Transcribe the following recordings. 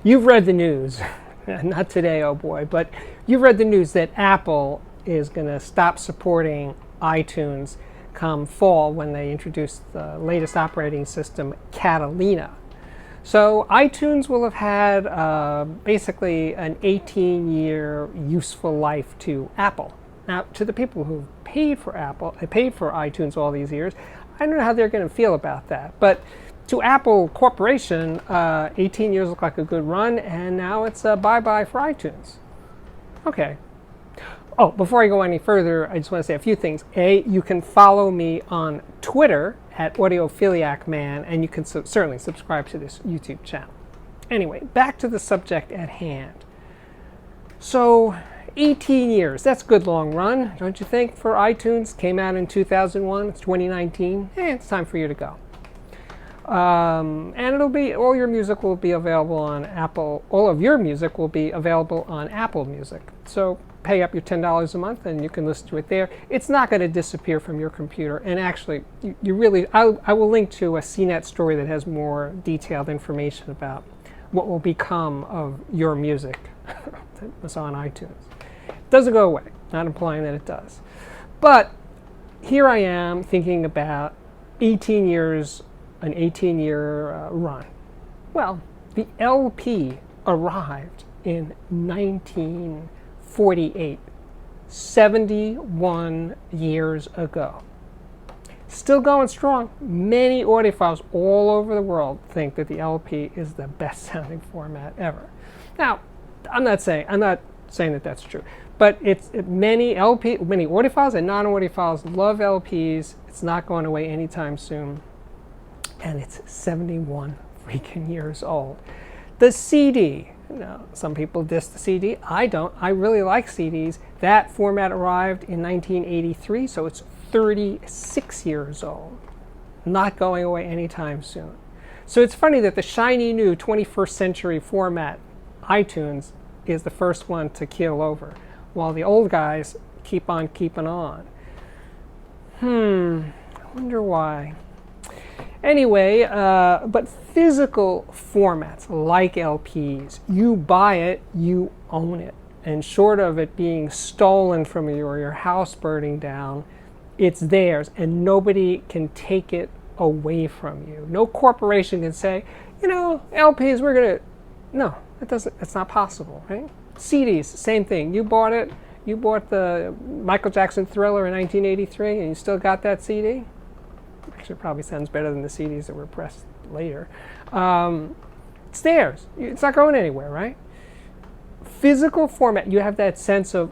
You've read the news, not today, oh boy, but you've read the news that Apple is going to stop supporting iTunes come fall when they introduce the latest operating system, Catalina. So iTunes will have had basically an 18-year useful life to Apple. Now, to the people who've paid for iTunes all these years, I don't know how they're going to feel about that. But to Apple Corporation, 18 years look like a good run, and now it's a bye-bye for iTunes. Okay. Oh, before I go any further, I just want to say a few things. A, you can follow me on Twitter at AudiophiliacMan, and you can certainly subscribe to this YouTube channel. Anyway, back to the subject at hand. So, 18 years, that's a good long run, don't you think, for iTunes? Came out in 2001, it's 2019. It's time for you to go. And it'll be, all your music will be available on Apple, all of your music will be available on Apple Music. So pay up your $10 a month and you can listen to it there. It's not going to disappear from your computer. And actually, I will link to a CNET story that has more detailed information about what will become of your music that was on iTunes. It doesn't go away, not implying that it does. But here I am thinking about 18 years, an 18-year run. Well, the LP arrived in 1948, 71 years ago. Still going strong. Many audiophiles all over the world think that the LP is the best sounding format ever. Now, I'm not saying that that's true, but many audiophiles and non-audiophiles love LPs. It's not going away anytime soon. And it's 71 freaking years old. The CD, now, some people diss the CD. I don't. I really like CDs. That format arrived in 1983, so it's 36 years old. Not going away anytime soon. So it's funny that the shiny new 21st century format, iTunes, is the first one to keel over, while the old guys keep on keeping on. I wonder why. Anyway, but physical formats like LPs, you buy it, you own it. And short of it being stolen from you or your house burning down, it's theirs and nobody can take it away from you. No corporation can say, LPs, we're going to... No, it's not possible, right? CDs, same thing. You bought it. You bought the Michael Jackson Thriller in 1983 and you still got that CD? Actually, it probably sounds better than the CDs that were pressed later. It's theirs. It's not going anywhere, right? Physical format, you have that sense of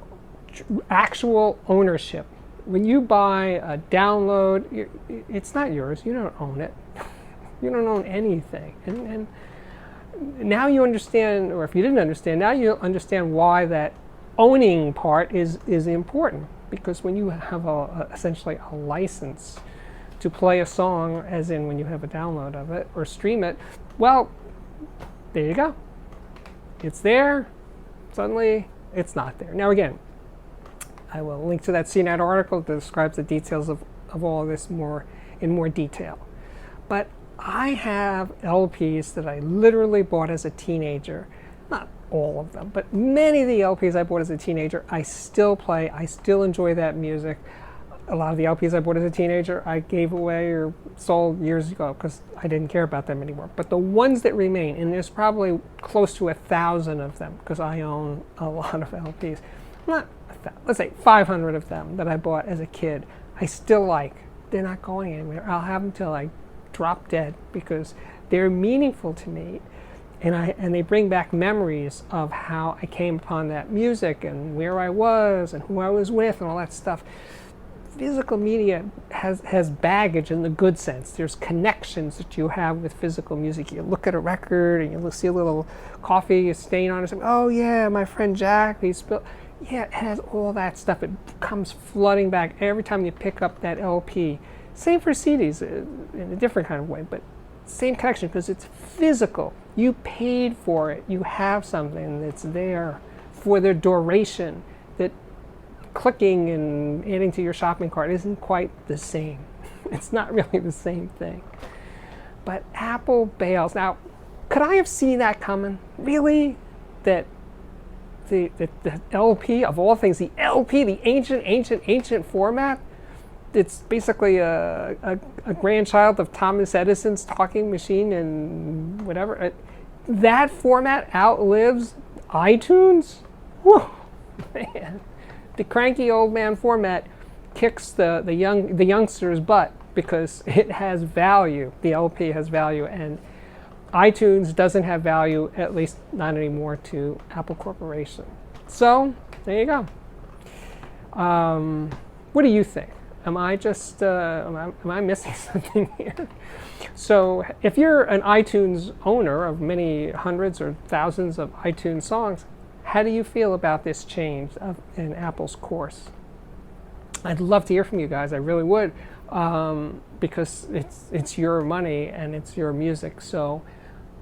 actual ownership. When you buy a download, it's not yours. You don't own it. You don't own anything. And now you understand, or if you didn't understand, now you understand why that owning part is important. Because when you have essentially a license to play a song, as in when you have a download of it or stream it, well, there you go. It's there. Suddenly, it's not there. Now again, I will link to that CNET article that describes the details of all of this in more detail. But I have LPs that I literally bought as a teenager. Not all of them, but many of the LPs I bought as a teenager, I still play. I still enjoy that music. A lot of the LPs I bought as a teenager, I gave away or sold years ago because I didn't care about them anymore. But the ones that remain, and there's probably close to 1,000 of them because I own a lot of LPs. Let's say 500 of them that I bought as a kid, I still like. They're not going anywhere. I'll have them till I drop dead because they're meaningful to me. And they bring back memories of how I came upon that music and where I was and who I was with and all that stuff. Physical media has baggage in the good sense. There's connections that you have with physical music. You look at a record and you see a little coffee stain on it. And say, oh yeah, my friend Jack, he spilled. Yeah, it has all that stuff. It comes flooding back every time you pick up that LP. Same for CDs in a different kind of way, but same connection because it's physical. You paid for it. You have something that's there for the duration that clicking and adding to your shopping cart isn't quite the same. It's not really the same thing. But Apple bails. Now, Could I have seen that coming? Really? That the LP, of all things, the LP, the ancient format, it's basically a grandchild of Thomas Edison's talking machine and whatever. That format outlives iTunes? Whew, man. The cranky old man format kicks the youngster's butt because it has value. The LP has value, and iTunes doesn't have value, at least not anymore, to Apple Corporation. So there you go. What do you think? Am I just am I missing something here? So if you're an iTunes owner of many hundreds or thousands of iTunes songs, how do you feel about this change in Apple's course? I'd love to hear from you guys. I really would, because it's your money and it's your music. So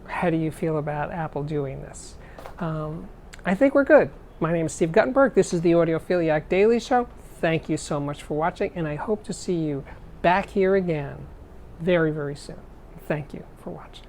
how do you feel about Apple doing this? I think we're good. My name is Steve Guttenberg. This is the Audiophiliac Daily Show. Thank you so much for watching, and I hope to see you back here again very, very soon. Thank you for watching.